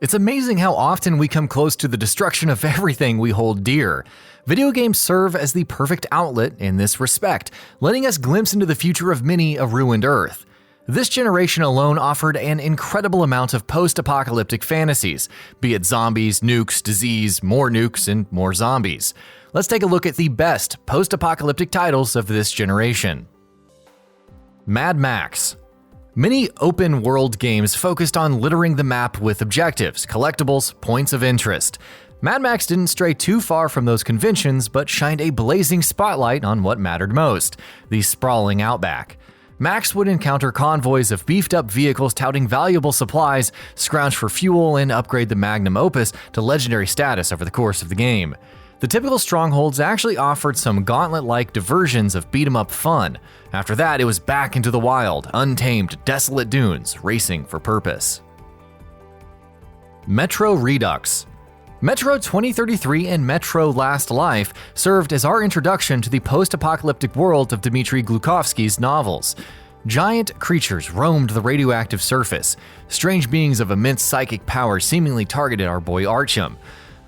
It's amazing how often we come close to the destruction of everything we hold dear. Video games serve as the perfect outlet in this respect, letting us glimpse into the future of many a ruined Earth. This generation alone offered an incredible amount of post-apocalyptic fantasies, be it zombies, nukes, disease, more nukes, and more zombies. Let's take a look at the best post-apocalyptic titles of this generation. Mad Max. Many open-world games focused on littering the map with objectives, collectibles, points of interest. Mad Max didn't stray too far from those conventions, but shined a blazing spotlight on what mattered most, the sprawling outback. Max would encounter convoys of beefed-up vehicles touting valuable supplies, scrounge for fuel, and upgrade the magnum opus to legendary status over the course of the game. The typical strongholds actually offered some gauntlet-like diversions of beat-em-up fun. After that, it was back into the wild, untamed, desolate dunes, racing for purpose. Metro Redux. Metro 2033 and Metro Last Life served as our introduction to the post-apocalyptic world of Dmitry Glukovsky's novels. Giant creatures roamed the radioactive surface. Strange beings of immense psychic power seemingly targeted our boy Artyom.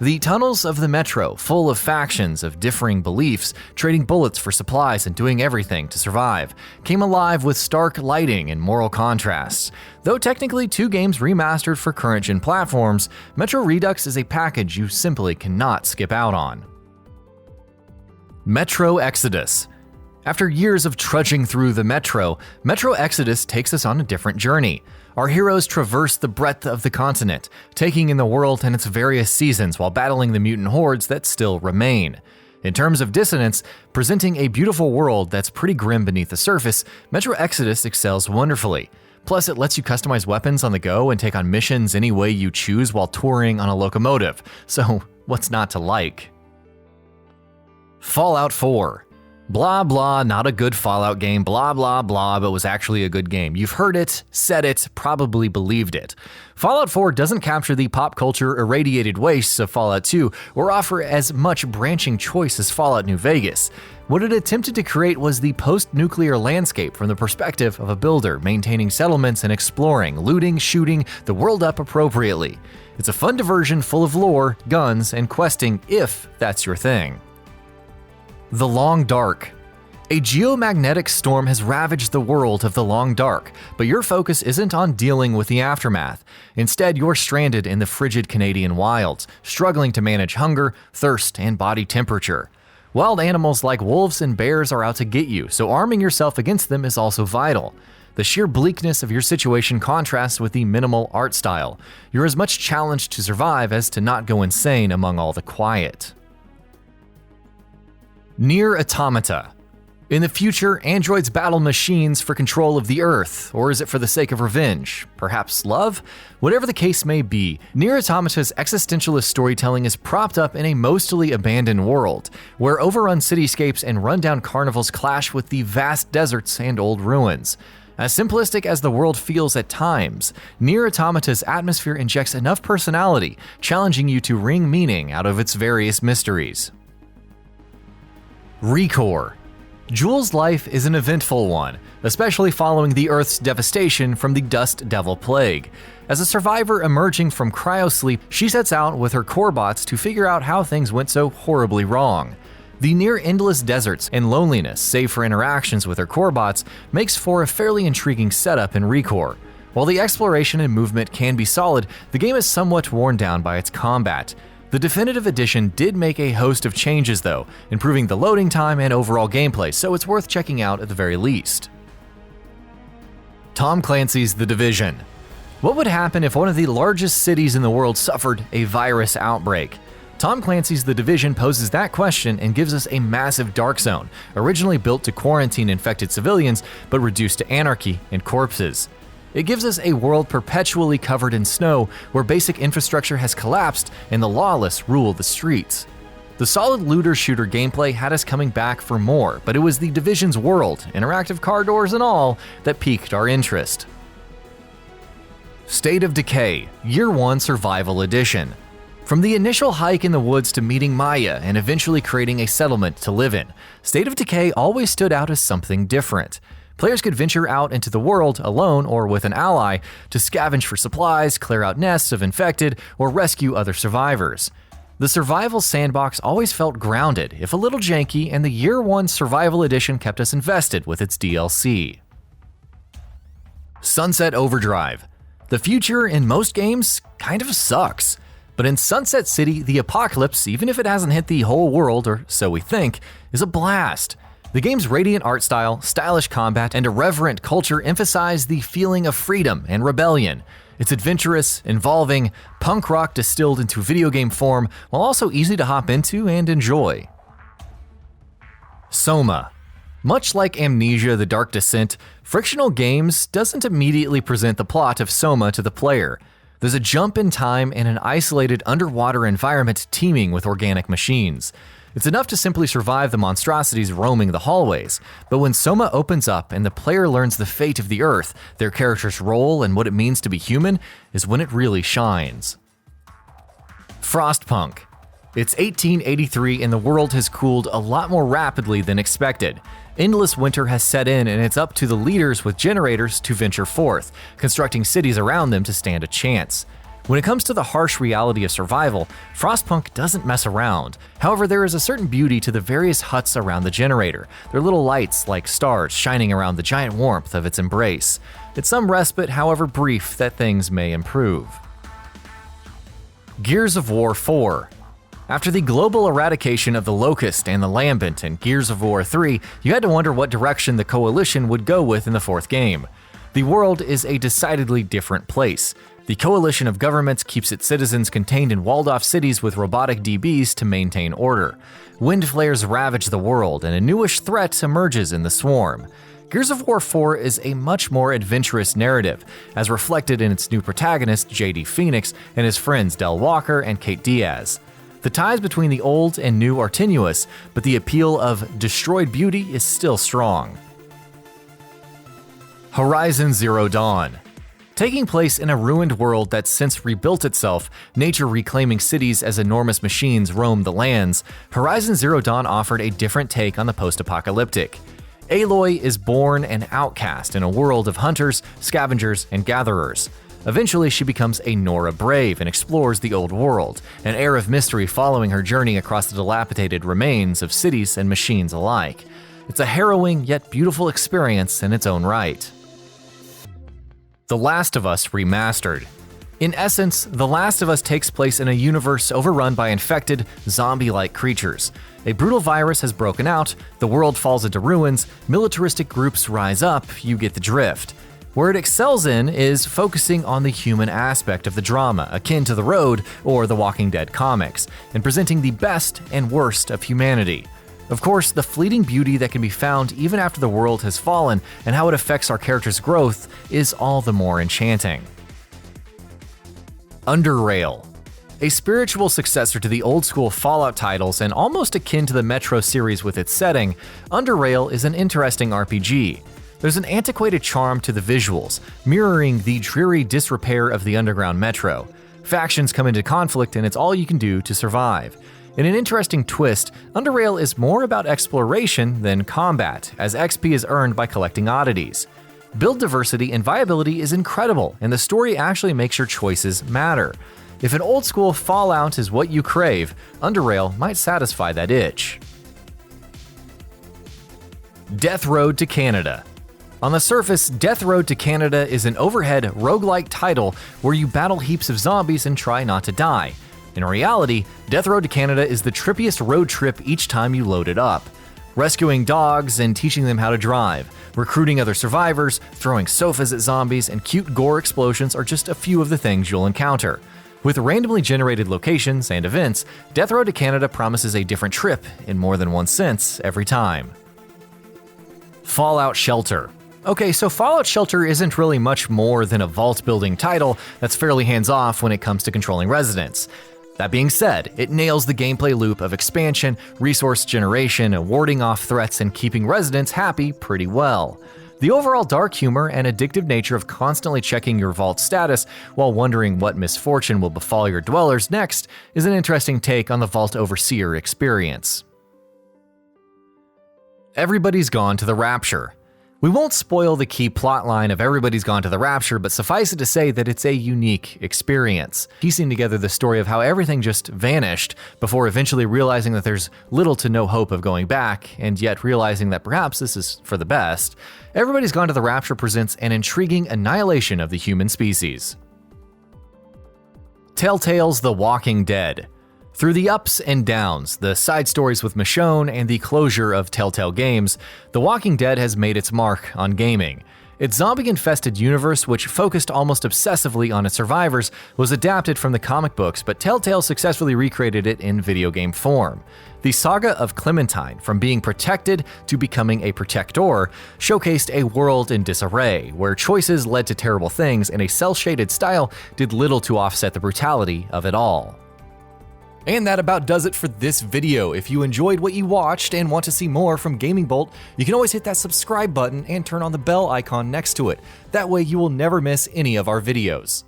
The tunnels of the Metro, full of factions of differing beliefs, trading bullets for supplies and doing everything to survive, came alive with stark lighting and moral contrasts. Though technically 2 games remastered for current-gen platforms, Metro Redux is a package you simply cannot skip out on. Metro Exodus. After years of trudging through the Metro Exodus takes us on a different journey. Our heroes traverse the breadth of the continent, taking in the world and its various seasons while battling the mutant hordes that still remain. In terms of dissonance, presenting a beautiful world that's pretty grim beneath the surface, Metro Exodus excels wonderfully. Plus, it lets you customize weapons on the go and take on missions any way you choose while touring on a locomotive, so what's not to like? Fallout 4. Blah blah, not a good Fallout game, blah blah blah, but was actually a good game. You've heard it, said it, probably believed it. Fallout 4 doesn't capture the pop culture irradiated wastes of Fallout 2 or offer as much branching choice as Fallout New Vegas. What it attempted to create was the post-nuclear landscape from the perspective of a builder maintaining settlements and exploring, looting, shooting the world up appropriately. It's a fun diversion full of lore, guns, and questing if that's your thing. The Long Dark. A geomagnetic storm has ravaged the world of the Long Dark, but your focus isn't on dealing with the aftermath. Instead, you're stranded in the frigid Canadian wilds, struggling to manage hunger, thirst, and body temperature. Wild animals like wolves and bears are out to get you, so arming yourself against them is also vital. The sheer bleakness of your situation contrasts with the minimal art style. You're as much challenged to survive as to not go insane among all the quiet. NIER AUTOMATA. In the future, androids battle machines for control of the Earth, or is it for the sake of revenge? Perhaps love? Whatever the case may be, NIER Automata's existentialist storytelling is propped up in a mostly abandoned world, where overrun cityscapes and rundown carnivals clash with the vast deserts and old ruins. As simplistic as the world feels at times, NIER Automata's atmosphere injects enough personality, challenging you to wring meaning out of its various mysteries. RECORE. Jules' life is an eventful one, especially following the Earth's devastation from the Dust Devil Plague. As a survivor emerging from cryosleep, she sets out with her core bots to figure out how things went so horribly wrong. The near-endless deserts and loneliness, save for interactions with her core bots, makes for a fairly intriguing setup in RECORE. While the exploration and movement can be solid, the game is somewhat worn down by its combat. The Definitive Edition did make a host of changes though, improving the loading time and overall gameplay, so it's worth checking out at the very least. Tom Clancy's The Division. What would happen if one of the largest cities in the world suffered a virus outbreak? Tom Clancy's The Division poses that question and gives us a massive dark zone, originally built to quarantine infected civilians, but reduced to anarchy and corpses. It gives us a world perpetually covered in snow where basic infrastructure has collapsed and the lawless rule the streets. The solid looter-shooter gameplay had us coming back for more, but it was the Division's world, interactive car doors and all, that piqued our interest. State of Decay, Year 1 Survival Edition. From the initial hike in the woods to meeting Maya and eventually creating a settlement to live in, State of Decay always stood out as something different. Players could venture out into the world alone or with an ally to scavenge for supplies, clear out nests of infected, or rescue other survivors. The survival sandbox always felt grounded, if a little janky, and the Year 1 Survival Edition kept us invested with its DLC. Sunset Overdrive. The future in most games kind of sucks, but in Sunset City, the apocalypse, even if it hasn't hit the whole world, or so we think, is a blast. The game's radiant art style, stylish combat, and irreverent culture emphasize the feeling of freedom and rebellion. It's adventurous, involving, punk rock distilled into video game form, while also easy to hop into and enjoy. Soma. Much like Amnesia: The Dark Descent, Frictional Games doesn't immediately present the plot of Soma to the player. There's a jump in time and an isolated underwater environment teeming with organic machines. It's enough to simply survive the monstrosities roaming the hallways, but when Soma opens up and the player learns the fate of the Earth, their character's role, and what it means to be human, is when it really shines. Frostpunk. It's 1883 and the world has cooled a lot more rapidly than expected. Endless winter has set in and it's up to the leaders with generators to venture forth, constructing cities around them to stand a chance. When it comes to the harsh reality of survival, Frostpunk doesn't mess around. However, there is a certain beauty to the various huts around the generator, their little lights like stars shining around the giant warmth of its embrace. It's some respite, however brief, that things may improve. Gears of War 4. After the global eradication of the Locust and the Lambent in Gears of War 3, you had to wonder what direction the Coalition would go with in the fourth game. The world is a decidedly different place. The coalition of governments keeps its citizens contained in walled-off cities with robotic DBs to maintain order. Wind flares ravage the world, and a newish threat emerges in the swarm. Gears of War 4 is a much more adventurous narrative, as reflected in its new protagonist, JD Phoenix, and his friends Del Walker and Kate Diaz. The ties between the old and new are tenuous, but the appeal of destroyed beauty is still strong. Horizon Zero Dawn. Taking place in a ruined world that's since rebuilt itself, nature reclaiming cities as enormous machines roam the lands, Horizon Zero Dawn offered a different take on the post-apocalyptic. Aloy is born an outcast in a world of hunters, scavengers, and gatherers. Eventually, she becomes a Nora Brave and explores the old world, an air of mystery following her journey across the dilapidated remains of cities and machines alike. It's a harrowing yet beautiful experience in its own right. The Last of Us Remastered. In essence, The Last of Us takes place in a universe overrun by infected, zombie-like creatures. A brutal virus has broken out, the world falls into ruins, militaristic groups rise up, you get the drift. Where it excels in is focusing on the human aspect of the drama, akin to The Road or The Walking Dead comics, and presenting the best and worst of humanity. Of course, the fleeting beauty that can be found even after the world has fallen and how it affects our character's growth is all the more enchanting. UNDERRAIL. A spiritual successor to the old-school Fallout titles and almost akin to the Metro series with its setting, UNDERRAIL is an interesting RPG. There's an antiquated charm to the visuals, mirroring the dreary disrepair of the underground Metro. Factions come into conflict and it's all you can do to survive. In an interesting twist, UNDERRAIL is more about exploration than combat, as XP is earned by collecting oddities. Build diversity and viability is incredible, and the story actually makes your choices matter. If an old-school Fallout is what you crave, UNDERRAIL might satisfy that itch. Death Road to Canada. On the surface, Death Road to Canada is an overhead, roguelike title where you battle heaps of zombies and try not to die. In reality, Death Road to Canada is the trippiest road trip each time you load it up. Rescuing dogs and teaching them how to drive, recruiting other survivors, throwing sofas at zombies, and cute gore explosions are just a few of the things you'll encounter. With randomly generated locations and events, Death Road to Canada promises a different trip in more than one sense every time. Fallout Shelter. Okay, so Fallout Shelter isn't really much more than a vault-building title that's fairly hands-off when it comes to controlling residents. That being said, it nails the gameplay loop of expansion, resource generation, warding off threats, and keeping residents happy pretty well. The overall dark humor and addictive nature of constantly checking your vault status while wondering what misfortune will befall your dwellers next is an interesting take on the Vault Overseer experience. Everybody's Gone to the Rapture. We won't spoil the key plotline of Everybody's Gone to the Rapture, but suffice it to say that it's a unique experience, piecing together the story of how everything just vanished before eventually realizing that there's little to no hope of going back, and yet realizing that perhaps this is for the best. Everybody's Gone to the Rapture presents an intriguing annihilation of the human species. Telltale's The Walking Dead. Through the ups and downs, the side stories with Michonne, and the closure of Telltale Games, The Walking Dead has made its mark on gaming. Its zombie-infested universe, which focused almost obsessively on its survivors, was adapted from the comic books, but Telltale successfully recreated it in video game form. The saga of Clementine, from being protected to becoming a protector, showcased a world in disarray, where choices led to terrible things, and a cel-shaded style did little to offset the brutality of it all. And that about does it for this video. If you enjoyed what you watched and want to see more from Gaming Bolt, you can always hit that subscribe button and turn on the bell icon next to it. That way you will never miss any of our videos.